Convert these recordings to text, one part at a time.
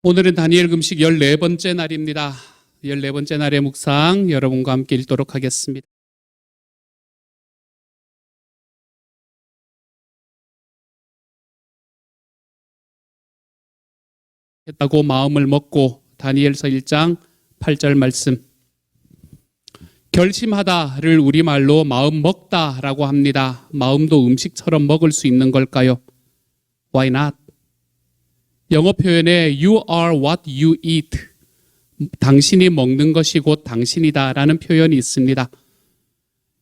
오늘은 다니엘 금식 14번째 날입니다. 14번째 날의 묵상 여러분과 함께 읽도록 하겠습니다. 했다고 마음을 먹고 다니엘서 1장 8절 말씀. 결심하다를 우리말로 마음 먹다라고 합니다. 마음도 음식처럼 먹을 수 있는 걸까요? Why not? 영어 표현에 You are what you eat. 당신이 먹는 것이 곧 당신이다라는 표현이 있습니다.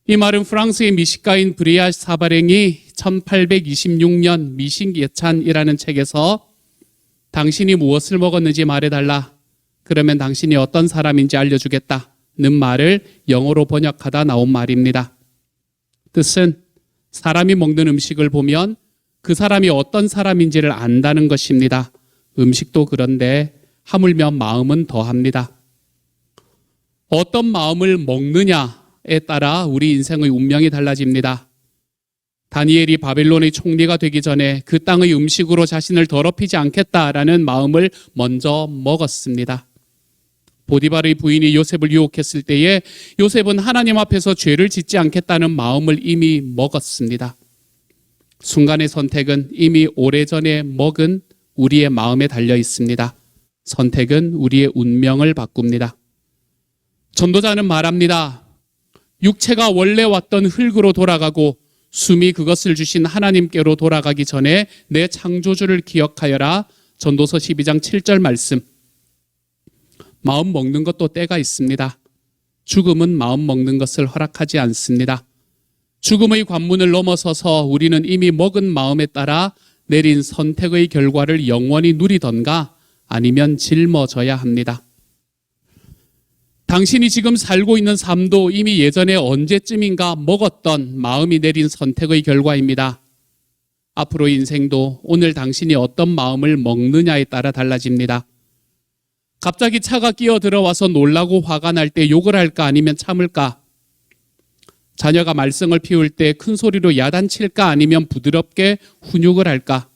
이 말은 프랑스의 미식가인 브리아 사바랭이 1826년 미식예찬이라는 책에서 당신이 무엇을 먹었는지 말해달라. 그러면 당신이 어떤 사람인지 알려주겠다는 말을 영어로 번역하다 나온 말입니다. 뜻은 사람이 먹는 음식을 보면 그 사람이 어떤 사람인지를 안다는 것입니다. 음식도 그런데 하물며 마음은 더합니다. 어떤 마음을 먹느냐에 따라 우리 인생의 운명이 달라집니다. 다니엘이 바벨론의 총리가 되기 전에 그 땅의 음식으로 자신을 더럽히지 않겠다라는 마음을 먼저 먹었습니다. 보디발의 부인이 요셉을 유혹했을 때에 요셉은 하나님 앞에서 죄를 짓지 않겠다는 마음을 이미 먹었습니다. 순간의 선택은 이미 오래전에 먹은 우리의 마음에 달려 있습니다. 선택은 우리의 운명을 바꿉니다. 전도자는 말합니다. 육체가 원래 왔던 흙으로 돌아가고 숨이 그것을 주신 하나님께로 돌아가기 전에 내 창조주를 기억하여라. 전도서 12장 7절 말씀. 마음 먹는 것도 때가 있습니다. 죽음은 마음 먹는 것을 허락하지 않습니다. 죽음의 관문을 넘어서서 우리는 이미 먹은 마음에 따라 내린 선택의 결과를 영원히 누리던가 아니면 짊어져야 합니다. 당신이 지금 살고 있는 삶도 이미 예전에 언제쯤인가 먹었던 마음이 내린 선택의 결과입니다. 앞으로의 인생도 오늘 당신이 어떤 마음을 먹느냐에 따라 달라집니다. 갑자기 차가 끼어 들어와서 놀라고 화가 날 때 욕을 할까 아니면 참을까? 자녀가 말썽을 피울 때 큰 소리로 야단칠까 아니면 부드럽게 훈육을 할까?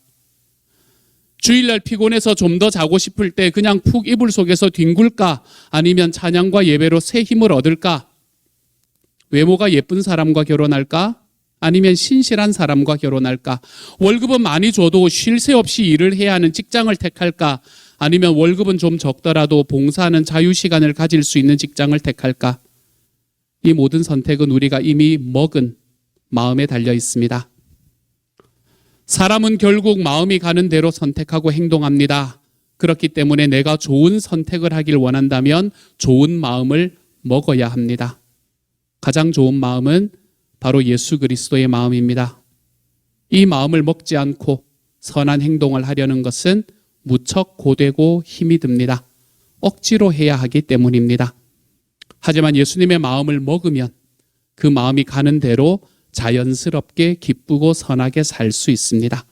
주일날 피곤해서 좀 더 자고 싶을 때 그냥 푹 이불 속에서 뒹굴까 아니면 찬양과 예배로 새 힘을 얻을까? 외모가 예쁜 사람과 결혼할까? 아니면 신실한 사람과 결혼할까? 월급은 많이 줘도 쉴 새 없이 일을 해야 하는 직장을 택할까? 아니면 월급은 좀 적더라도 봉사하는 자유시간을 가질 수 있는 직장을 택할까? 이 모든 선택은 우리가 이미 먹은 마음에 달려 있습니다. 사람은 결국 마음이 가는 대로 선택하고 행동합니다. 그렇기 때문에 내가 좋은 선택을 하길 원한다면 좋은 마음을 먹어야 합니다. 가장 좋은 마음은 바로 예수 그리스도의 마음입니다. 이 마음을 먹지 않고 선한 행동을 하려는 것은 무척 고되고 힘이 듭니다. 억지로 해야 하기 때문입니다. 하지만 예수님의 마음을 먹으면 그 마음이 가는 대로 자연스럽게 기쁘고 선하게 살 수 있습니다.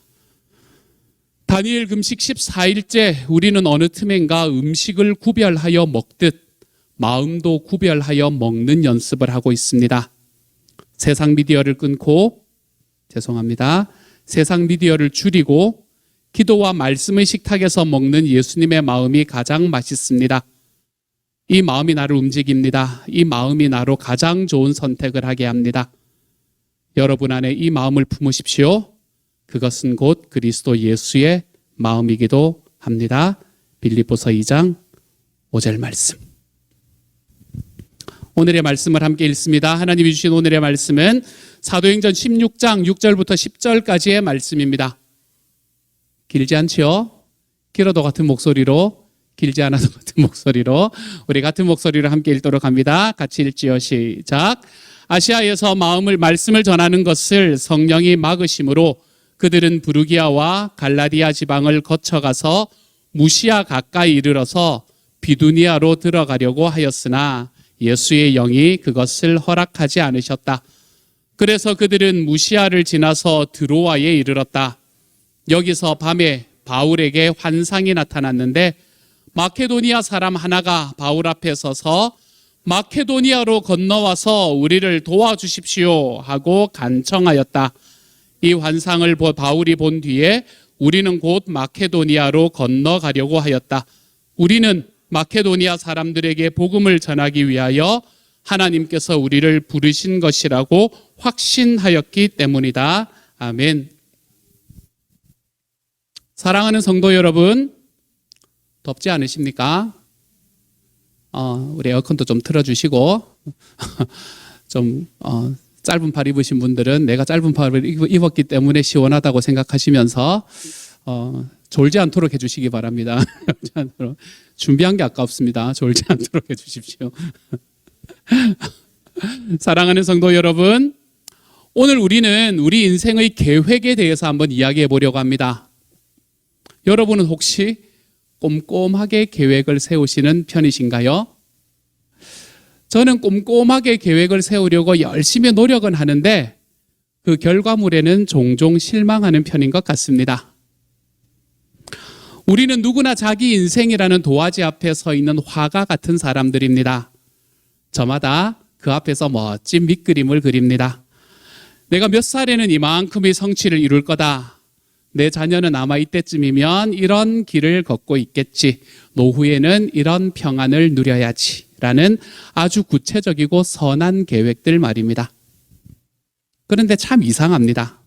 다니엘 금식 14일째 우리는 어느 틈엔가 음식을 구별하여 먹듯 마음도 구별하여 먹는 연습을 하고 있습니다. 세상 미디어를 끊고 세상 미디어를 줄이고 기도와 말씀의 식탁에서 먹는 예수님의 마음이 가장 맛있습니다. 이 마음이 나를 움직입니다. 이 마음이 나로 가장 좋은 선택을 하게 합니다. 여러분 안에 이 마음을 품으십시오. 그것은 곧 그리스도 예수의 마음이기도 합니다. 빌립보서 2장 5절 말씀. 오늘의 말씀을 함께 읽습니다. 하나님이 주신 오늘의 말씀은 사도행전 16장 6절부터 10절까지의 말씀입니다. 길지 않지요? 길어도 같은 목소리로, 길지 않아도 같은 목소리로 우리 같은 목소리로 함께 읽도록 합니다. 같이 읽지요. 시작. 아시아에서 말씀을 전하는 것을 성령이 막으심으로 그들은 부르기아와 갈라디아 지방을 거쳐가서 무시아 가까이 이르러서 비두니아로 들어가려고 하였으나 예수의 영이 그것을 허락하지 않으셨다. 그래서 그들은 무시아를 지나서 드로아에 이르렀다. 여기서 밤에 바울에게 환상이 나타났는데 마케도니아 사람 하나가 바울 앞에 서서 마케도니아로 건너와서 우리를 도와주십시오 하고 간청하였다. 이 환상을 바울이 본 뒤에 우리는 곧 마케도니아로 건너가려고 하였다. 우리는 마케도니아 사람들에게 복음을 전하기 위하여 하나님께서 우리를 부르신 것이라고 확신하였기 때문이다. 아멘. 사랑하는 성도 여러분, 덥지 않으십니까? 우리 에어컨도 좀 틀어주시고 좀 짧은 팔 입으신 분들은 내가 짧은 팔을 입었기 때문에 시원하다고 생각하시면서 졸지 않도록 해주시기 바랍니다. 준비한 게 아깝습니다. 졸지 않도록 해주십시오. 사랑하는 성도 여러분, 오늘 우리는 우리 인생의 계획에 대해서 한번 이야기해 보려고 합니다. 여러분은 혹시 꼼꼼하게 계획을 세우시는 편이신가요? 저는 꼼꼼하게 계획을 세우려고 열심히 노력은 하는데 그 결과물에는 종종 실망하는 편인 것 같습니다. 우리는 누구나 자기 인생이라는 도화지 앞에 서 있는 화가 같은 사람들입니다. 저마다 그 앞에서 멋진 밑그림을 그립니다. 내가 몇 살에는 이만큼의 성취를 이룰 거다. 내 자녀는 아마 이때쯤이면 이런 길을 걷고 있겠지. 노후에는 이런 평안을 누려야지. 라는 아주 구체적이고 선한 계획들 말입니다. 그런데 참 이상합니다.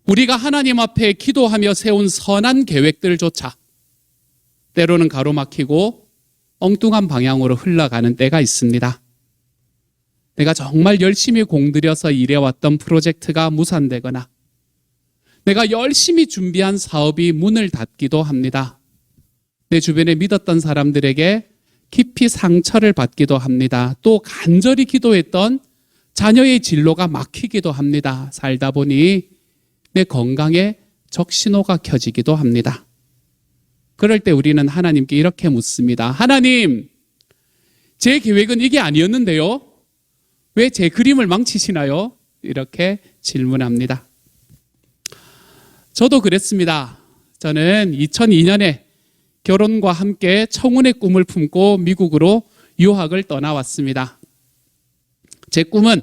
우리가 하나님 앞에 기도하며 세운 선한 계획들조차 때로는 가로막히고 엉뚱한 방향으로 흘러가는 때가 있습니다. 내가 정말 열심히 공들여서 일해왔던 프로젝트가 무산되거나 내가 열심히 준비한 사업이 문을 닫기도 합니다. 내 주변에 믿었던 사람들에게 깊이 상처를 받기도 합니다. 또 간절히 기도했던 자녀의 진로가 막히기도 합니다. 살다 보니 내 건강에 적신호가 켜지기도 합니다. 그럴 때 우리는 하나님께 이렇게 묻습니다. 하나님, 제 계획은 이게 아니었는데요. 왜 제 그림을 망치시나요? 이렇게 질문합니다. 저도 그랬습니다. 저는 2002년에 결혼과 함께 청운의 꿈을 품고 미국으로 유학을 떠나왔습니다. 제 꿈은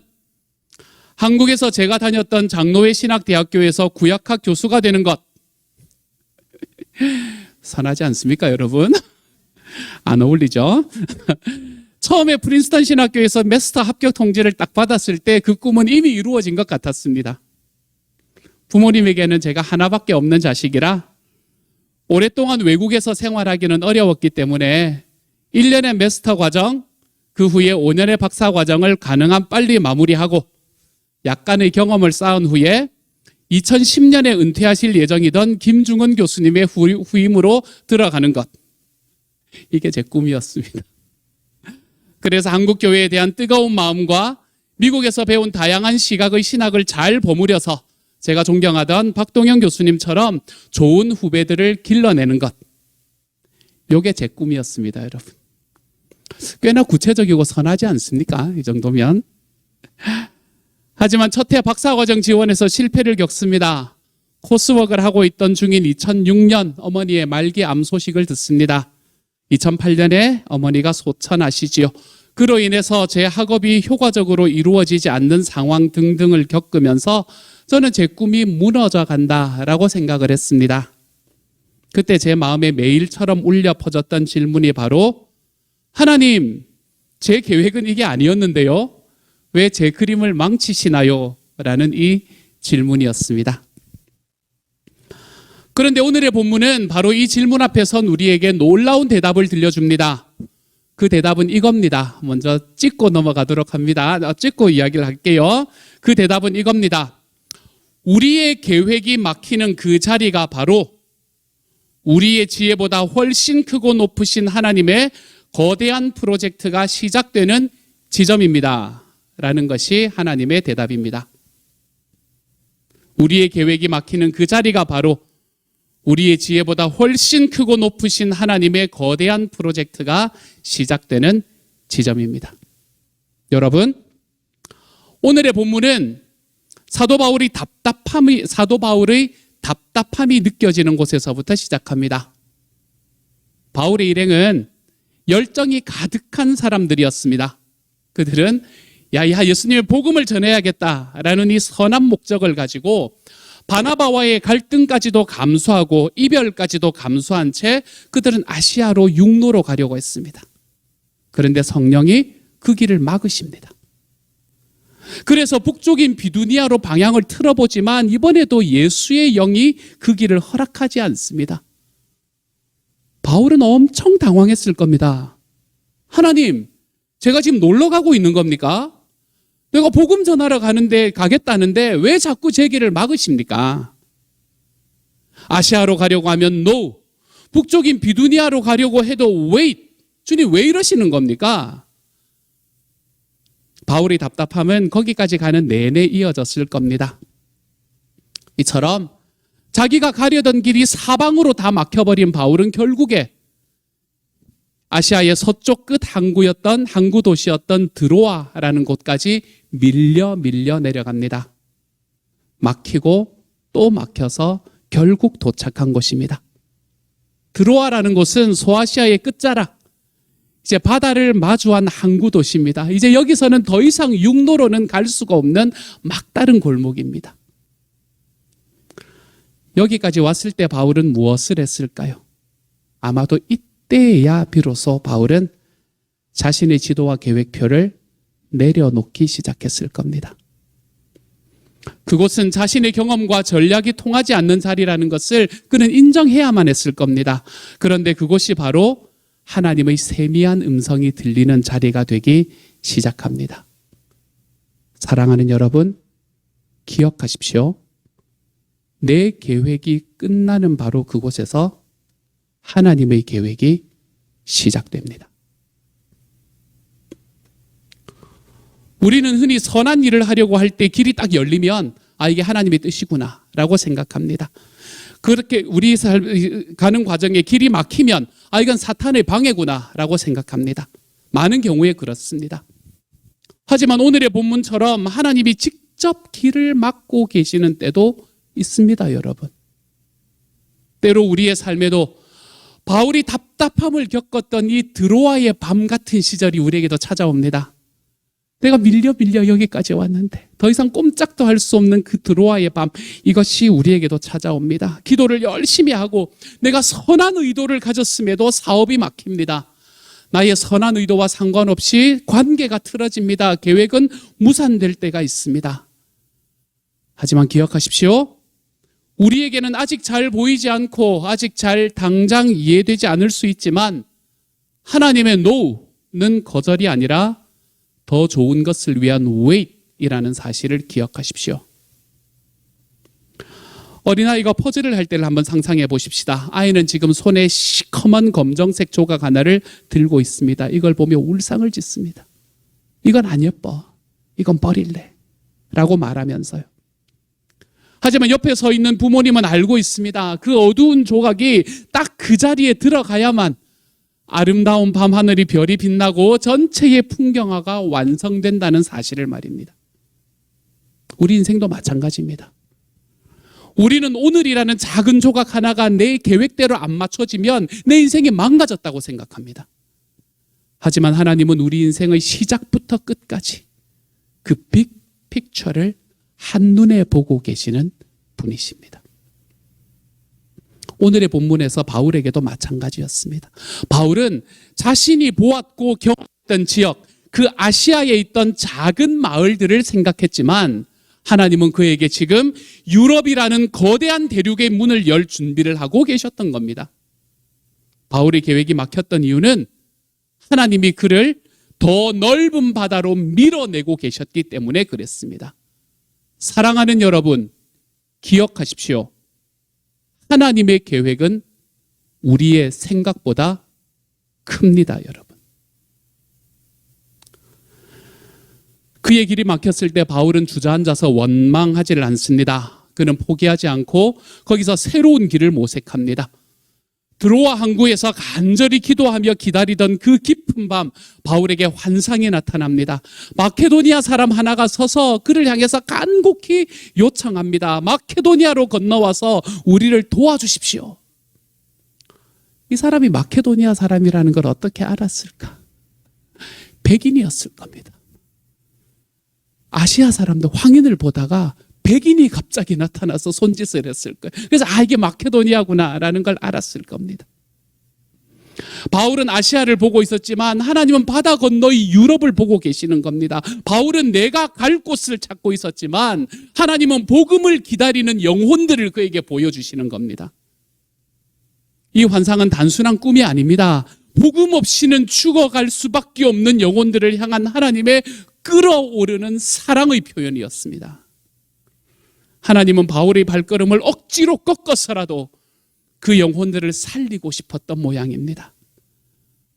한국에서 제가 다녔던 장로회 신학대학교에서 구약학 교수가 되는 것. 선하지 않습니까, 여러분? 안 어울리죠? 처음에 프린스턴 신학교에서 마스터 합격 통지를 딱 받았을 때 그 꿈은 이미 이루어진 것 같았습니다. 부모님에게는 제가 하나밖에 없는 자식이라 오랫동안 외국에서 생활하기는 어려웠기 때문에 1년의 마스터 과정, 그 후에 5년의 박사 과정을 가능한 빨리 마무리하고 약간의 경험을 쌓은 후에 2010년에 은퇴하실 예정이던 김중은 교수님의 후임으로 들어가는 것. 이게 제 꿈이었습니다. 그래서 한국 교회에 대한 뜨거운 마음과 미국에서 배운 다양한 시각의 신학을 잘 버무려서 제가 존경하던 박동영 교수님처럼 좋은 후배들을 길러내는 것. 이게 제 꿈이었습니다, 여러분. 꽤나 구체적이고 선하지 않습니까? 이 정도면. 하지만 첫 해 박사과정 지원에서 실패를 겪습니다. 코스웍을 하고 있던 중인 2006년 어머니의 말기 암 소식을 듣습니다. 2008년에 어머니가 소천하시지요. 그로 인해서 제 학업이 효과적으로 이루어지지 않는 상황 등등을 겪으면서 저는 제 꿈이 무너져 간다라고 생각을 했습니다. 그때 제 마음에 매일처럼 울려 퍼졌던 질문이 바로 하나님, 제 계획은 이게 아니었는데요. 왜 제 그림을 망치시나요? 라는 이 질문이었습니다. 그런데 오늘의 본문은 바로 이 질문 앞에 선 우리에게 놀라운 대답을 들려줍니다. 그 대답은 이겁니다. 먼저 찍고 넘어가도록 합니다. 찍고 이야기를 할게요. 그 대답은 이겁니다. 우리의 계획이 막히는 그 자리가 바로 우리의 지혜보다 훨씬 크고 높으신 하나님의 거대한 프로젝트가 시작되는 지점입니다. 라는 것이 하나님의 대답입니다. 우리의 계획이 막히는 그 자리가 바로 우리의 지혜보다 훨씬 크고 높으신 하나님의 거대한 프로젝트가 시작되는 지점입니다. 여러분, 오늘의 본문은 사도 바울의 답답함이 느껴지는 곳에서부터 시작합니다. 바울의 일행은 열정이 가득한 사람들이었습니다. 그들은 예수님의 복음을 전해야겠다라는 이 선한 목적을 가지고 바나바와의 갈등까지도 감수하고 이별까지도 감수한 채 그들은 아시아로 육로로 가려고 했습니다. 그런데 성령이 그 길을 막으십니다. 그래서 북쪽인 비두니아로 방향을 틀어보지만 이번에도 예수의 영이 그 길을 허락하지 않습니다. 바울은 엄청 당황했을 겁니다. 하나님, 제가 지금 놀러 가고 있는 겁니까? 내가 복음 전하러 가겠다는데 왜 자꾸 제 길을 막으십니까? 아시아로 가려고 하면 no, 북쪽인 비두니아로 가려고 해도 wait. 주님 왜 이러시는 겁니까? 바울의 답답함은 거기까지 가는 내내 이어졌을 겁니다. 이처럼 자기가 가려던 길이 사방으로 다 막혀버린 바울은 결국에 아시아의 서쪽 끝 항구 도시였던 드로아라는 곳까지 밀려 내려갑니다. 막히고 또 막혀서 결국 도착한 곳입니다. 드로아라는 곳은 소아시아의 끝자락, 이제 바다를 마주한 항구 도시입니다. 이제 여기서는 더 이상 육로로는 갈 수가 없는 막다른 골목입니다. 여기까지 왔을 때 바울은 무엇을 했을까요? 아마도 이때야 비로소 바울은 자신의 지도와 계획표를 내려놓기 시작했을 겁니다. 그곳은 자신의 경험과 전략이 통하지 않는 자리라는 것을 그는 인정해야만 했을 겁니다. 그런데 그곳이 바로 하나님의 세미한 음성이 들리는 자리가 되기 시작합니다. 사랑하는 여러분, 기억하십시오. 내 계획이 끝나는 바로 그곳에서 하나님의 계획이 시작됩니다. 우리는 흔히 선한 일을 하려고 할 때 길이 딱 열리면 이게 하나님의 뜻이구나 라고 생각합니다. 그렇게 우리 가는 과정에 길이 막히면 이건 사탄의 방해구나 라고 생각합니다. 많은 경우에 그렇습니다. 하지만 오늘의 본문처럼 하나님이 직접 길을 막고 계시는 때도 있습니다, 여러분. 때로 우리의 삶에도 바울이 답답함을 겪었던 이 드로아의 밤 같은 시절이 우리에게도 찾아옵니다. 내가 밀려 여기까지 왔는데 더 이상 꼼짝도 할 수 없는 그 드로아의 밤, 이것이 우리에게도 찾아옵니다. 기도를 열심히 하고 내가 선한 의도를 가졌음에도 사업이 막힙니다. 나의 선한 의도와 상관없이 관계가 틀어집니다. 계획은 무산될 때가 있습니다. 하지만 기억하십시오. 우리에게는 아직 잘 보이지 않고 아직 잘 당장 이해되지 않을 수 있지만 하나님의 no는 거절이 아니라 더 좋은 것을 위한 wait이라는 사실을 기억하십시오. 어린아이가 퍼즐을 할 때를 한번 상상해 보십시다. 아이는 지금 손에 시커먼 검정색 조각 하나를 들고 있습니다. 이걸 보며 울상을 짓습니다. 이건 안 예뻐. 이건 버릴래. 라고 말하면서요. 하지만 옆에 서 있는 부모님은 알고 있습니다. 그 어두운 조각이 딱 그 자리에 들어가야만 아름다운 밤하늘이 별이 빛나고 전체의 풍경화가 완성된다는 사실을 말입니다. 우리 인생도 마찬가지입니다. 우리는 오늘이라는 작은 조각 하나가 내 계획대로 안 맞춰지면 내 인생이 망가졌다고 생각합니다. 하지만 하나님은 우리 인생의 시작부터 끝까지 그 빅 픽처를 한눈에 보고 계시는 분이십니다. 오늘의 본문에서 바울에게도 마찬가지였습니다. 바울은 자신이 보았고 경험했던 지역, 그 아시아에 있던 작은 마을들을 생각했지만 하나님은 그에게 지금 유럽이라는 거대한 대륙의 문을 열 준비를 하고 계셨던 겁니다. 바울의 계획이 막혔던 이유는 하나님이 그를 더 넓은 바다로 밀어내고 계셨기 때문에 그랬습니다. 사랑하는 여러분, 기억하십시오. 하나님의 계획은 우리의 생각보다 큽니다, 여러분. 그의 길이 막혔을 때 바울은 주저앉아서 원망하지를 않습니다. 그는 포기하지 않고 거기서 새로운 길을 모색합니다. 드로아 항구에서 간절히 기도하며 기다리던 그 깊은 밤, 바울에게 환상이 나타납니다. 마케도니아 사람 하나가 서서 그를 향해서 간곡히 요청합니다. 마케도니아로 건너와서 우리를 도와주십시오. 이 사람이 마케도니아 사람이라는 걸 어떻게 알았을까? 백인이었을 겁니다. 아시아 사람들 황인을 보다가 백인이 갑자기 나타나서 손짓을 했을 거예요. 그래서 이게 마케도니아구나라는 걸 알았을 겁니다. 바울은 아시아를 보고 있었지만 하나님은 바다 건너 이 유럽을 보고 계시는 겁니다. 바울은 내가 갈 곳을 찾고 있었지만 하나님은 복음을 기다리는 영혼들을 그에게 보여주시는 겁니다. 이 환상은 단순한 꿈이 아닙니다. 복음 없이는 죽어갈 수밖에 없는 영혼들을 향한 하나님의 끌어오르는 사랑의 표현이었습니다. 하나님은 바울의 발걸음을 억지로 꺾어서라도 그 영혼들을 살리고 싶었던 모양입니다.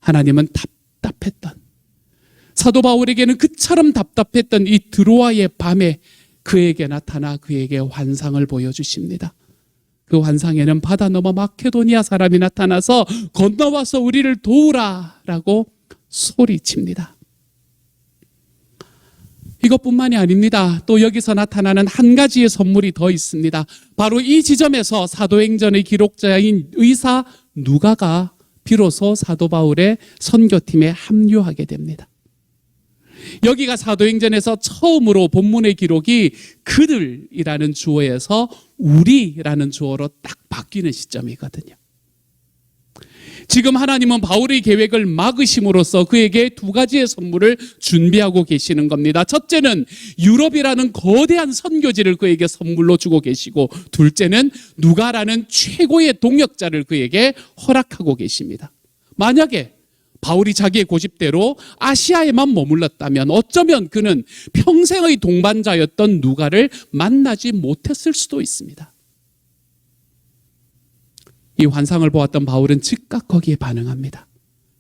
하나님은 답답했던, 사도 바울에게는 그처럼 답답했던 이 드로아의 밤에 그에게 나타나 그에게 환상을 보여주십니다. 그 환상에는 바다 너머 마케도니아 사람이 나타나서 건너와서 우리를 도우라라고 소리칩니다. 이것뿐만이 아닙니다. 또 여기서 나타나는 한 가지의 선물이 더 있습니다. 바로 이 지점에서 사도행전의 기록자인 의사 누가가 비로소 사도 바울의 선교팀에 합류하게 됩니다. 여기가 사도행전에서 처음으로 본문의 기록이 그들이라는 주어에서 우리라는 주어로 딱 바뀌는 시점이거든요. 지금 하나님은 바울의 계획을 막으심으로써 그에게 두 가지의 선물을 준비하고 계시는 겁니다. 첫째는 유럽이라는 거대한 선교지를 그에게 선물로 주고 계시고, 둘째는 누가라는 최고의 동역자를 그에게 허락하고 계십니다. 만약에 바울이 자기의 고집대로 아시아에만 머물렀다면 어쩌면 그는 평생의 동반자였던 누가를 만나지 못했을 수도 있습니다. 이 환상을 보았던 바울은 즉각 거기에 반응합니다.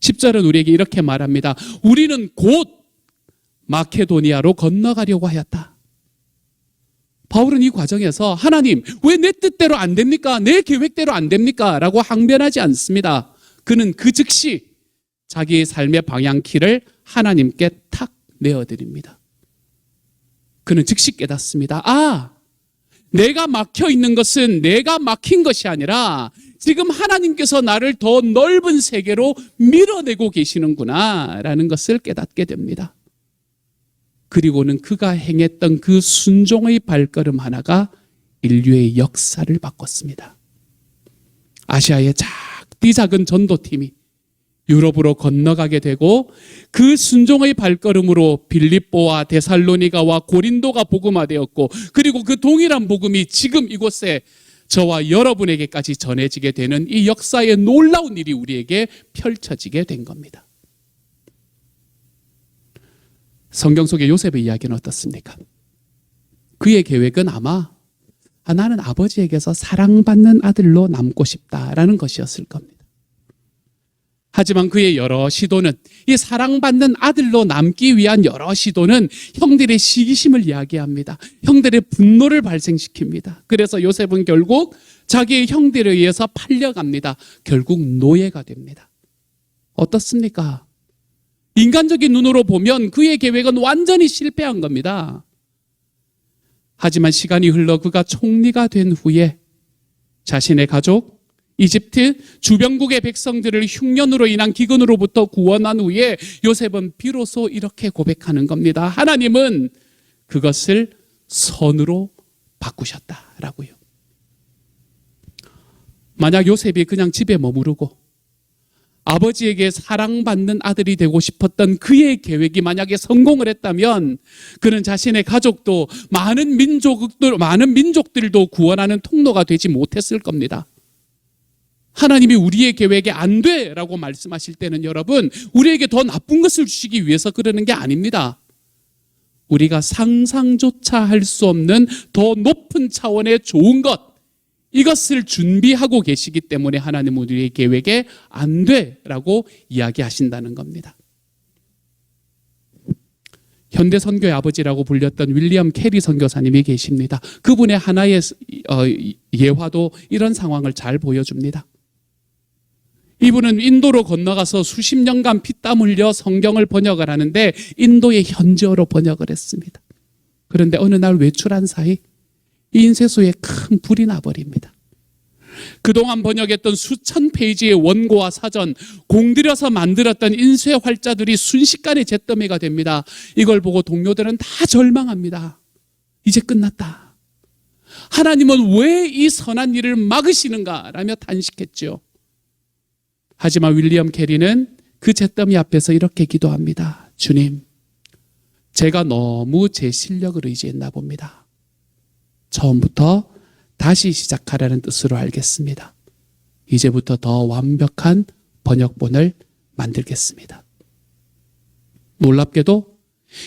10절은 우리에게 이렇게 말합니다. 우리는 곧 마케도니아로 건너가려고 하였다. 바울은 이 과정에서 하나님, 왜 내 뜻대로 안 됩니까? 내 계획대로 안 됩니까? 라고 항변하지 않습니다. 그는 그 즉시 자기의 삶의 방향키를 하나님께 탁 내어드립니다. 그는 즉시 깨닫습니다. 내가 막혀 있는 것은 내가 막힌 것이 아니라 지금 하나님께서 나를 더 넓은 세계로 밀어내고 계시는구나 라는 것을 깨닫게 됩니다. 그리고는 그가 행했던 그 순종의 발걸음 하나가 인류의 역사를 바꿨습니다. 아시아의 작디 작은 전도팀이 유럽으로 건너가게 되고, 그 순종의 발걸음으로 빌립보와 데살로니가와 고린도가 복음화되었고, 그리고 그 동일한 복음이 지금 이곳에 저와 여러분에게까지 전해지게 되는 이 역사의 놀라운 일이 우리에게 펼쳐지게 된 겁니다. 성경 속의 요셉의 이야기는 어떻습니까? 그의 계획은 아마 나는 아버지에게서 사랑받는 아들로 남고 싶다라는 것이었을 겁니다. 하지만 그의 여러 시도는, 이 사랑받는 아들로 남기 위한 여러 시도는 형들의 시기심을 이야기합니다. 형들의 분노를 발생시킵니다. 그래서 요셉은 결국 자기의 형들에 의해서 팔려갑니다. 결국 노예가 됩니다. 어떻습니까? 인간적인 눈으로 보면 그의 계획은 완전히 실패한 겁니다. 하지만 시간이 흘러 그가 총리가 된 후에 자신의 가족, 이집트 주변국의 백성들을 흉년으로 인한 기근으로부터 구원한 후에 요셉은 비로소 이렇게 고백하는 겁니다. 하나님은 그것을 선으로 바꾸셨다라고요. 만약 요셉이 그냥 집에 머무르고 아버지에게 사랑받는 아들이 되고 싶었던 그의 계획이 만약에 성공을 했다면 그는 자신의 가족도 많은 민족들도 구원하는 통로가 되지 못했을 겁니다. 하나님이 우리의 계획에 안 돼라고 말씀하실 때는 여러분, 우리에게 더 나쁜 것을 주시기 위해서 그러는 게 아닙니다. 우리가 상상조차 할 수 없는 더 높은 차원의 좋은 것, 이것을 준비하고 계시기 때문에 하나님은 우리의 계획에 안 돼라고 이야기하신다는 겁니다. 현대 선교의 아버지라고 불렸던 윌리엄 캐리 선교사님이 계십니다. 그분의 하나의 예화도 이런 상황을 잘 보여줍니다. 이분은 인도로 건너가서 수십 년간 피땀 흘려 성경을 번역을 하는데 인도의 현지어로 번역을 했습니다. 그런데 어느 날 외출한 사이 이 인쇄소에 큰 불이 나버립니다. 그동안 번역했던 수천 페이지의 원고와 사전, 공들여서 만들었던 인쇄 활자들이 순식간에 잿더미가 됩니다. 이걸 보고 동료들은 다 절망합니다. 이제 끝났다. 하나님은 왜 이 선한 일을 막으시는가? 라며 탄식했죠. 하지만 윌리엄 캐리는 그 잿더미 앞에서 이렇게 기도합니다. 주님, 제가 너무 제 실력을 의지했나 봅니다. 처음부터 다시 시작하라는 뜻으로 알겠습니다. 이제부터 더 완벽한 번역본을 만들겠습니다. 놀랍게도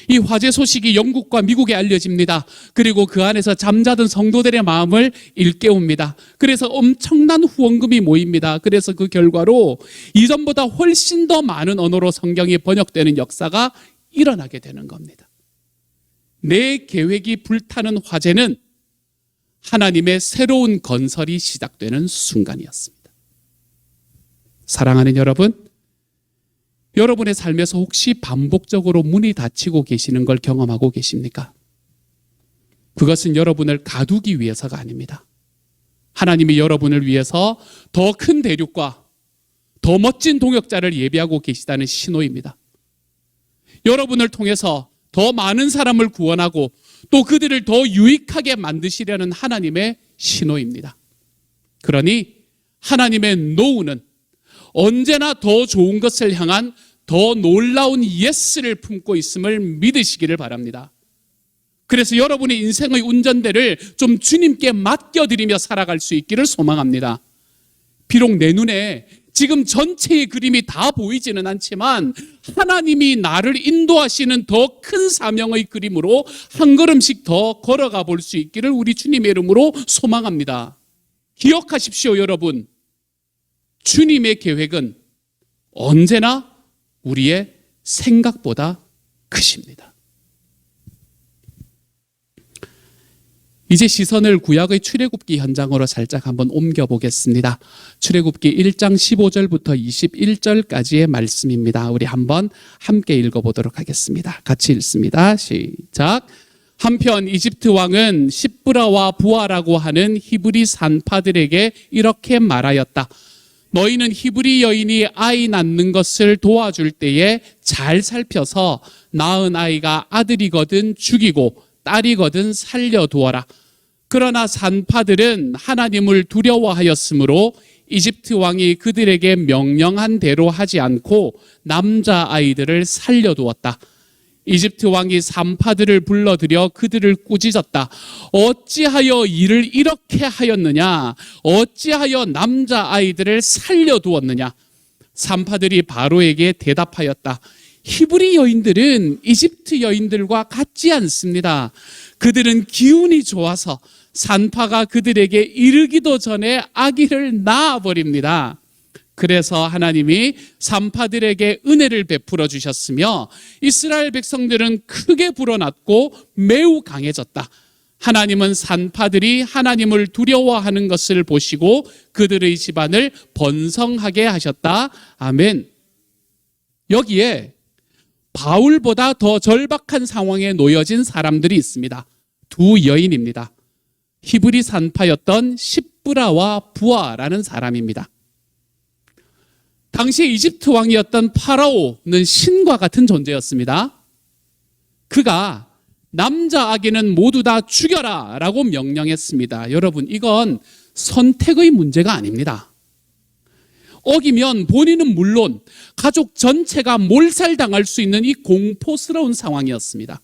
이 화재 소식이 영국과 미국에 알려집니다. 그리고 그 안에서 잠자던 성도들의 마음을 일깨웁니다. 그래서 엄청난 후원금이 모입니다. 그래서 그 결과로 이전보다 훨씬 더 많은 언어로 성경이 번역되는 역사가 일어나게 되는 겁니다. 내 계획이 불타는 화재는 하나님의 새로운 건설이 시작되는 순간이었습니다. 사랑하는 여러분, 여러분의 삶에서 혹시 반복적으로 문이 닫히고 계시는 걸 경험하고 계십니까? 그것은 여러분을 가두기 위해서가 아닙니다. 하나님이 여러분을 위해서 더 큰 대륙과 더 멋진 동역자를 예비하고 계시다는 신호입니다. 여러분을 통해서 더 많은 사람을 구원하고 또 그들을 더 유익하게 만드시려는 하나님의 신호입니다. 그러니 하나님의 노우는 언제나 더 좋은 것을 향한 더 놀라운 예스를 품고 있음을 믿으시기를 바랍니다. 그래서 여러분의 인생의 운전대를 좀 주님께 맡겨드리며 살아갈 수 있기를 소망합니다. 비록 내 눈에 지금 전체의 그림이 다 보이지는 않지만 하나님이 나를 인도하시는 더 큰 사명의 그림으로 한 걸음씩 더 걸어가 볼 수 있기를 우리 주님의 이름으로 소망합니다. 기억하십시오, 여러분. 주님의 계획은 언제나 우리의 생각보다 크십니다. 이제 시선을 구약의 출애굽기 현장으로 살짝 한번 옮겨보겠습니다. 출애굽기 1장 15절부터 21절까지의 말씀입니다. 우리 한번 함께 읽어보도록 하겠습니다. 같이 읽습니다. 시작. 한편 이집트 왕은 시브라와 부아라고 하는 히브리 산파들에게 이렇게 말하였다. 너희는 히브리 여인이 아이 낳는 것을 도와줄 때에 잘 살펴서 낳은 아이가 아들이거든 죽이고 딸이거든 살려두어라. 그러나 산파들은 하나님을 두려워하였으므로 이집트 왕이 그들에게 명령한 대로 하지 않고 남자아이들을 살려두었다. 이집트 왕이 산파들을 불러들여 그들을 꾸짖었다. 어찌하여 일을 이렇게 하였느냐? 어찌하여 남자아이들을 살려두었느냐? 산파들이 바로에게 대답하였다. 히브리 여인들은 이집트 여인들과 같지 않습니다. 그들은 기운이 좋아서 산파가 그들에게 이르기도 전에 아기를 낳아버립니다. 그래서 하나님이 산파들에게 은혜를 베풀어 주셨으며 이스라엘 백성들은 크게 불어났고 매우 강해졌다. 하나님은 산파들이 하나님을 두려워하는 것을 보시고 그들의 집안을 번성하게 하셨다. 아멘. 여기에 바울보다 더 절박한 상황에 놓여진 사람들이 있습니다. 두 여인입니다. 히브리 산파였던 시브라와 부아라는 사람입니다. 당시 이집트 왕이었던 파라오는 신과 같은 존재였습니다. 그가 남자 아기는 모두 다 죽여라 라고 명령했습니다. 여러분, 이건 선택의 문제가 아닙니다. 어기면 본인은 물론 가족 전체가 몰살당할 수 있는 이 공포스러운 상황이었습니다.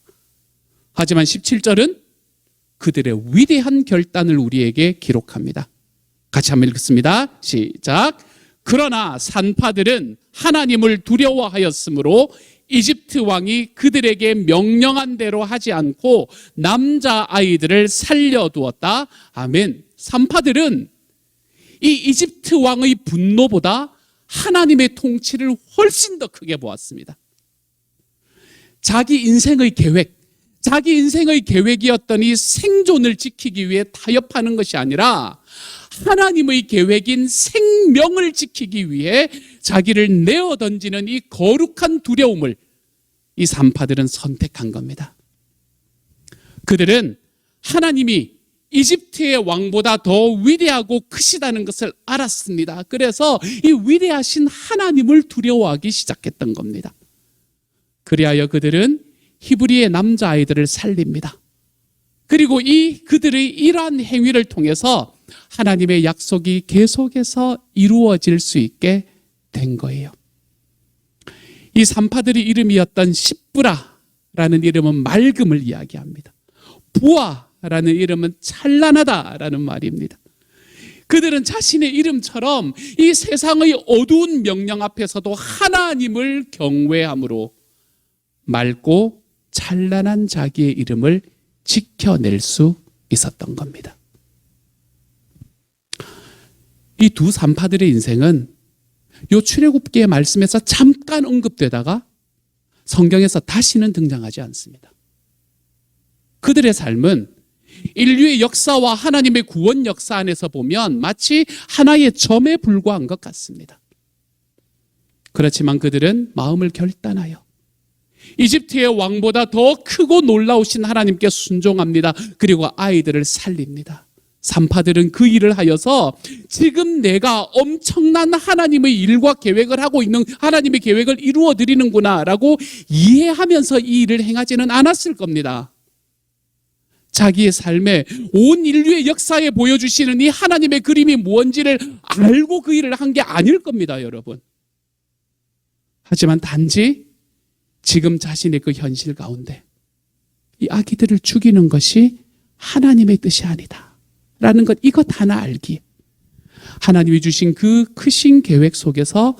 하지만 17절은 그들의 위대한 결단을 우리에게 기록합니다. 같이 한번 읽겠습니다. 시작. 그러나 산파들은 하나님을 두려워하였으므로 이집트 왕이 그들에게 명령한 대로 하지 않고 남자아이들을 살려두었다. 아멘. 산파들은 이 이집트 왕의 분노보다 하나님의 통치를 훨씬 더 크게 보았습니다. 자기 인생의 계획이었던 이 생존을 지키기 위해 타협하는 것이 아니라 하나님의 계획인 생명을 지키기 위해 자기를 내어 던지는 이 거룩한 두려움을 이 산파들은 선택한 겁니다. 그들은 하나님이 이집트의 왕보다 더 위대하고 크시다는 것을 알았습니다. 그래서 이 위대하신 하나님을 두려워하기 시작했던 겁니다. 그리하여 그들은 히브리의 남자아이들을 살립니다. 그리고 그들의 이러한 행위를 통해서 하나님의 약속이 계속해서 이루어질 수 있게 된 거예요. 이 산파들의 이름이었던 십부라라는 이름은 맑음을 이야기합니다. 부아라는 이름은 찬란하다라는 말입니다. 그들은 자신의 이름처럼 이 세상의 어두운 명령 앞에서도 하나님을 경외함으로 맑고 찬란한 자기의 이름을 지켜낼 수 있었던 겁니다. 이 두 산파들의 인생은 요 출애굽기의 말씀에서 잠깐 언급되다가 성경에서 다시는 등장하지 않습니다. 그들의 삶은 인류의 역사와 하나님의 구원 역사 안에서 보면 마치 하나의 점에 불과한 것 같습니다. 그렇지만 그들은 마음을 결단하여 이집트의 왕보다 더 크고 놀라우신 하나님께 순종합니다. 그리고 아이들을 살립니다. 산파들은 그 일을 하여서 지금 내가 엄청난 하나님의 일과 계획을 하고 있는 하나님의 계획을 이루어 드리는구나 라고 이해하면서 이 일을 행하지는 않았을 겁니다. 자기의 삶에 온 인류의 역사에 보여주시는 이 하나님의 그림이 무언지를 알고 그 일을 한 게 아닐 겁니다, 여러분. 하지만 단지 지금 자신의 그 현실 가운데 이 아기들을 죽이는 것이 하나님의 뜻이 아니다 라는 것, 이것 하나 알기, 하나님이 주신 그 크신 계획 속에서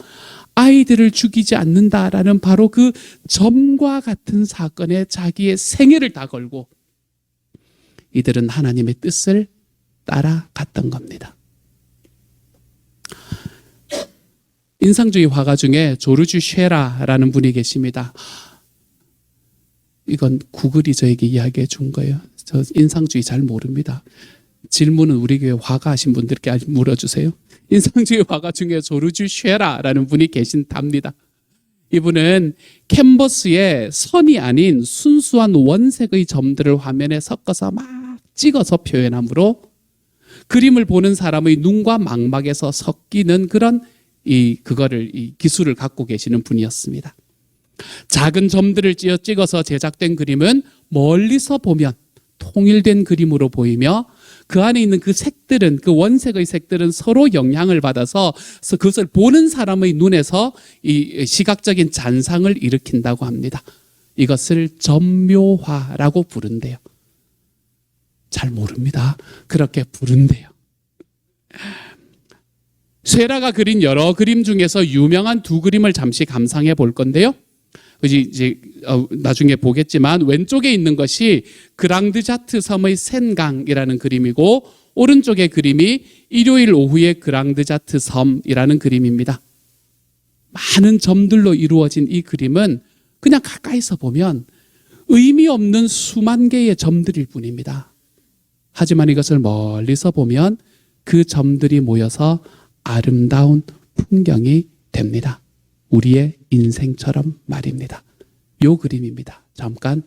아이들을 죽이지 않는다라는 바로 그 점과 같은 사건에 자기의 생애를 다 걸고 이들은 하나님의 뜻을 따라갔던 겁니다. 인상주의 화가 중에 조르주 쉐라라는 분이 계십니다. 이건 구글이 저에게 이야기해 준 거예요. 저 인상주의 잘 모릅니다. 질문은 우리 교회 화가 하신 분들께 물어주세요. 인상주의 화가 중에 조르주 쉐라라는 분이 계신답니다. 이분은 캔버스에 선이 아닌 순수한 원색의 점들을 화면에 섞어서 막 찍어서 표현함으로 그림을 보는 사람의 눈과 망막에서 섞이는 그런 그거를 기술을 갖고 계시는 분이었습니다. 작은 점들을 찍어서 제작된 그림은 멀리서 보면 통일된 그림으로 보이며 그 안에 있는 그 색들은, 그 원색의 색들은 서로 영향을 받아서 그것을 보는 사람의 눈에서 이 시각적인 잔상을 일으킨다고 합니다. 이것을 점묘화라고 부른대요. 잘 모릅니다. 그렇게 부른대요. 쉐라가 그린 여러 그림 중에서 유명한 두 그림을 잠시 감상해 볼 건데요. 이제 나중에 보겠지만 왼쪽에 있는 것이 그랑드자트 섬의 센강이라는 그림이고 오른쪽의 그림이 일요일 오후의 그랑드자트 섬이라는 그림입니다. 많은 점들로 이루어진 이 그림은 그냥 가까이서 보면 의미 없는 수만 개의 점들일 뿐입니다. 하지만 이것을 멀리서 보면 그 점들이 모여서 아름다운 풍경이 됩니다. 우리의 인생처럼 말입니다. 요 그림입니다. 잠깐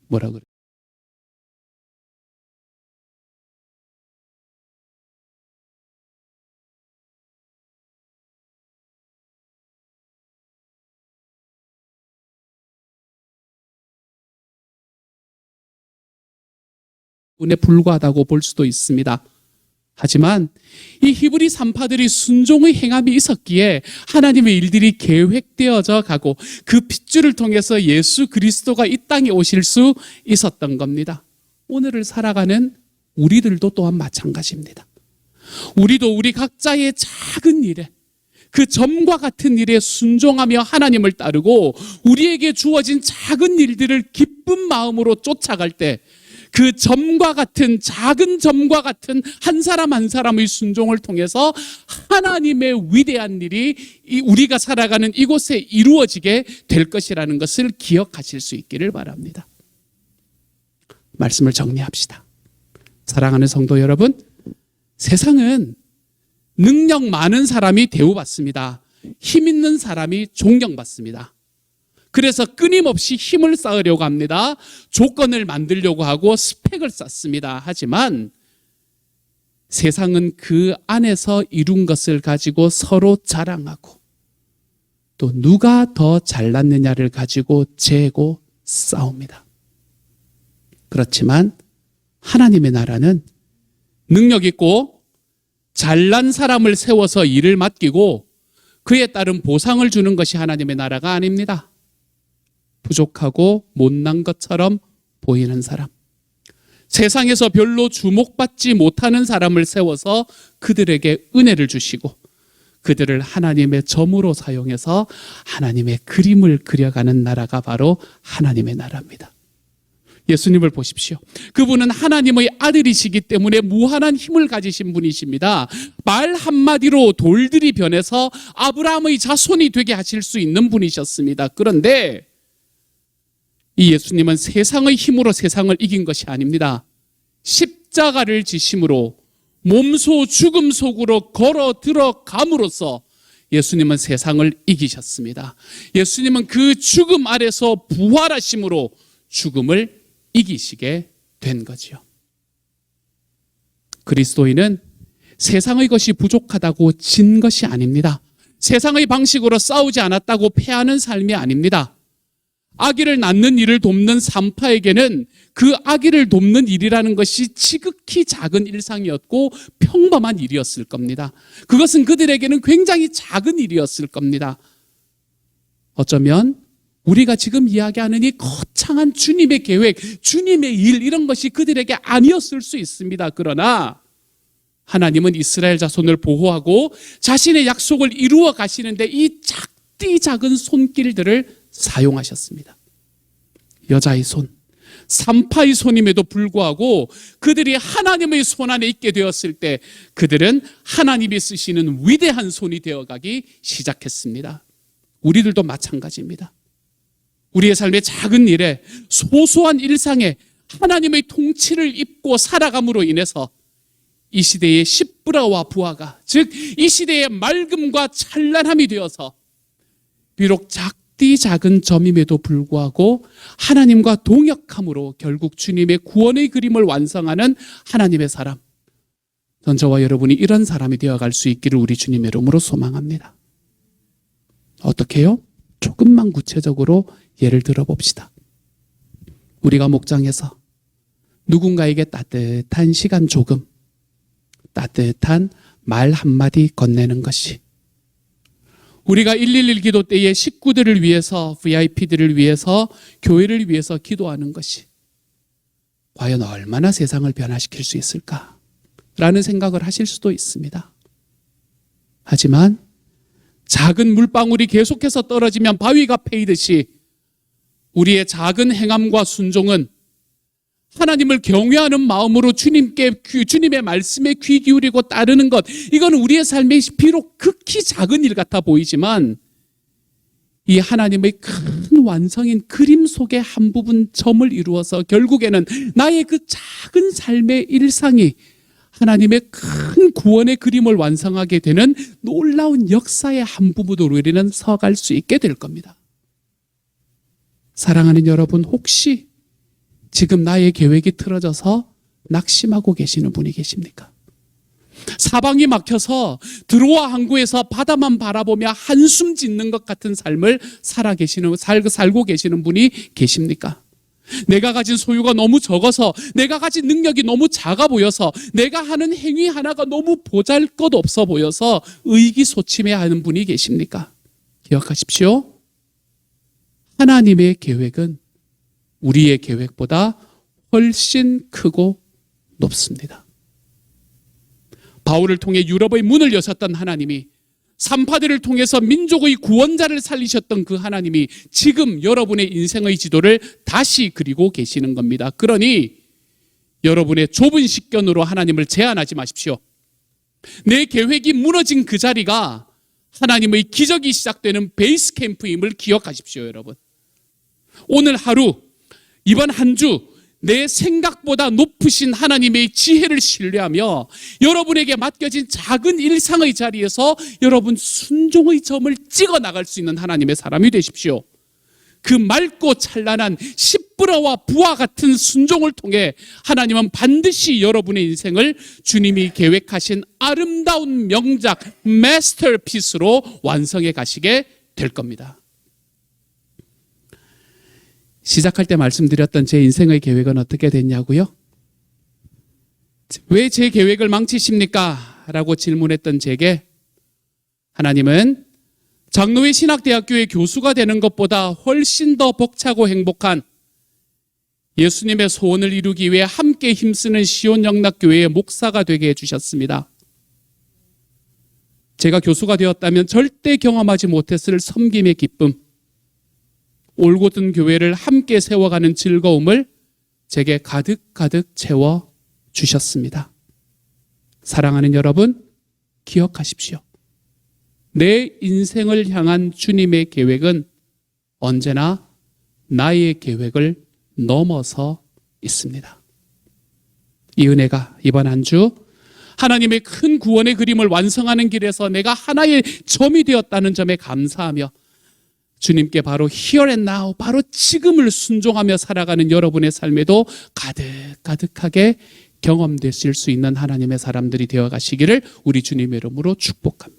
뭐라 그래? 운에 불과하다고 볼 수도 있습니다. 하지만 이 히브리 산파들이 순종의 행함이 있었기에 하나님의 일들이 계획되어져 가고 그 핏줄을 통해서 예수 그리스도가 이 땅에 오실 수 있었던 겁니다. 오늘을 살아가는 우리들도 또한 마찬가지입니다. 우리도 우리 각자의 작은 일에, 그 점과 같은 일에 순종하며 하나님을 따르고 우리에게 주어진 작은 일들을 기쁜 마음으로 쫓아갈 때 그 점과 같은, 작은 점과 같은 한 사람 한 사람의 순종을 통해서 하나님의 위대한 일이 우리가 살아가는 이곳에 이루어지게 될 것이라는 것을 기억하실 수 있기를 바랍니다. 말씀을 정리합시다. 사랑하는 성도 여러분, 세상은 능력 많은 사람이 대우받습니다. 힘 있는 사람이 존경받습니다. 그래서 끊임없이 힘을 쌓으려고 합니다. 조건을 만들려고 하고 스펙을 쌓습니다. 하지만 세상은 그 안에서 이룬 것을 가지고 서로 자랑하고 또 누가 더 잘났느냐를 가지고 재고 싸웁니다. 그렇지만 하나님의 나라는 능력 있고 잘난 사람을 세워서 일을 맡기고 그에 따른 보상을 주는 것이 하나님의 나라가 아닙니다. 부족하고 못난 것처럼 보이는 사람, 세상에서 별로 주목받지 못하는 사람을 세워서 그들에게 은혜를 주시고 그들을 하나님의 점으로 사용해서 하나님의 그림을 그려가는 나라가 바로 하나님의 나라입니다. 예수님을 보십시오. 그분은 하나님의 아들이시기 때문에 무한한 힘을 가지신 분이십니다. 말 한마디로 돌들이 변해서 아브라함의 자손이 되게 하실 수 있는 분이셨습니다. 그런데 이 예수님은 세상의 힘으로 세상을 이긴 것이 아닙니다. 십자가를 지심으로 몸소 죽음 속으로 걸어 들어감으로써 예수님은 세상을 이기셨습니다. 예수님은 그 죽음 아래서 부활하심으로 죽음을 이기시게 된 거지요. 그리스도인은 세상의 것이 부족하다고 진 것이 아닙니다. 세상의 방식으로 싸우지 않았다고 패하는 삶이 아닙니다. 아기를 낳는 일을 돕는 산파에게는 그 아기를 돕는 일이라는 것이 지극히 작은 일상이었고 평범한 일이었을 겁니다. 그것은 그들에게는 굉장히 작은 일이었을 겁니다. 어쩌면 우리가 지금 이야기하는 이 거창한 주님의 계획, 주님의 일, 이런 것이 그들에게 아니었을 수 있습니다. 그러나 하나님은 이스라엘 자손을 보호하고 자신의 약속을 이루어 가시는데 이 작디 작은 손길들을 사용하셨습니다. 여자의 손, 산파의 손임에도 불구하고 그들이 하나님의 손 안에 있게 되었을 때 그들은 하나님이 쓰시는 위대한 손이 되어가기 시작했습니다. 우리들도 마찬가지입니다. 우리의 삶의 작은 일에, 소소한 일상에 하나님의 통치를 입고 살아감으로 인해서 이 시대의 십부라와 부하가, 즉 이 시대의 맑음과 찬란함이 되어서 비록 작디 작은 점임에도 불구하고 하나님과 동역함으로 결국 주님의 구원의 그림을 완성하는 하나님의 사람, 전 저와 여러분이 이런 사람이 되어갈 수 있기를 우리 주님의 이름으로 소망합니다. 어떻게 해요? 조금만 구체적으로 예를 들어봅시다. 우리가 목장에서 누군가에게 따뜻한 시간 조금, 따뜻한 말 한마디 건네는 것이, 우리가 111 기도 때에 식구들을 위해서, VIP들을 위해서, 교회를 위해서 기도하는 것이 과연 얼마나 세상을 변화시킬 수 있을까? 라는 생각을 하실 수도 있습니다. 하지만 작은 물방울이 계속해서 떨어지면 바위가 패이듯이 우리의 작은 행함과 순종은 하나님을 경외하는 마음으로 주님의 말씀에 귀 기울이고 따르는 것, 이건 우리의 삶에 비록 극히 작은 일 같아 보이지만 이 하나님의 큰 완성인 그림 속의 한 부분 점을 이루어서 결국에는 나의 그 작은 삶의 일상이 하나님의 큰 구원의 그림을 완성하게 되는 놀라운 역사의 한 부분으로 우리는 서갈 수 있게 될 겁니다. 사랑하는 여러분, 혹시 지금 나의 계획이 틀어져서 낙심하고 계시는 분이 계십니까? 사방이 막혀서 드로아 항구에서 바다만 바라보며 한숨 짓는 것 같은 삶을 살고 계시는 분이 계십니까? 내가 가진 소유가 너무 적어서, 내가 가진 능력이 너무 작아 보여서, 내가 하는 행위 하나가 너무 보잘것없어 보여서 의기소침해하는 분이 계십니까? 기억하십시오. 하나님의 계획은 우리의 계획보다 훨씬 크고 높습니다. 바울을 통해 유럽의 문을 여셨던 하나님이, 산파들을 통해서 민족의 구원자를 살리셨던 그 하나님이 지금 여러분의 인생의 지도를 다시 그리고 계시는 겁니다. 그러니 여러분의 좁은 식견으로 하나님을 제한하지 마십시오. 내 계획이 무너진 그 자리가 하나님의 기적이 시작되는 베이스 캠프임을 기억하십시오, 여러분. 오늘 하루, 이번 한 주 내 생각보다 높으신 하나님의 지혜를 신뢰하며 여러분에게 맡겨진 작은 일상의 자리에서 여러분 순종의 점을 찍어 나갈 수 있는 하나님의 사람이 되십시오. 그 맑고 찬란한 십부라와 부와 같은 순종을 통해 하나님은 반드시 여러분의 인생을 주님이 계획하신 아름다운 명작, 마스터피스로 완성해 가시게 될 겁니다. 시작할 때 말씀드렸던 제 인생의 계획은 어떻게 됐냐고요? 왜 제 계획을 망치십니까? 라고 질문했던 제게 하나님은 장로회 신학대학교의 교수가 되는 것보다 훨씬 더 벅차고 행복한 예수님의 소원을 이루기 위해 함께 힘쓰는 시온영락교회의 목사가 되게 해주셨습니다. 제가 교수가 되었다면 절대 경험하지 못했을 섬김의 기쁨, 올곧은 교회를 함께 세워가는 즐거움을 제게 가득가득 채워주셨습니다. 사랑하는 여러분, 기억하십시오. 내 인생을 향한 주님의 계획은 언제나 나의 계획을 넘어서 있습니다. 이 은혜가 이번 한 주 하나님의 큰 구원의 그림을 완성하는 길에서 내가 하나의 점이 되었다는 점에 감사하며 주님께 바로 here and now, 바로 지금을 순종하며 살아가는 여러분의 삶에도 가득가득하게 경험되실 수 있는 하나님의 사람들이 되어 가시기를 우리 주님의 이름으로 축복합니다.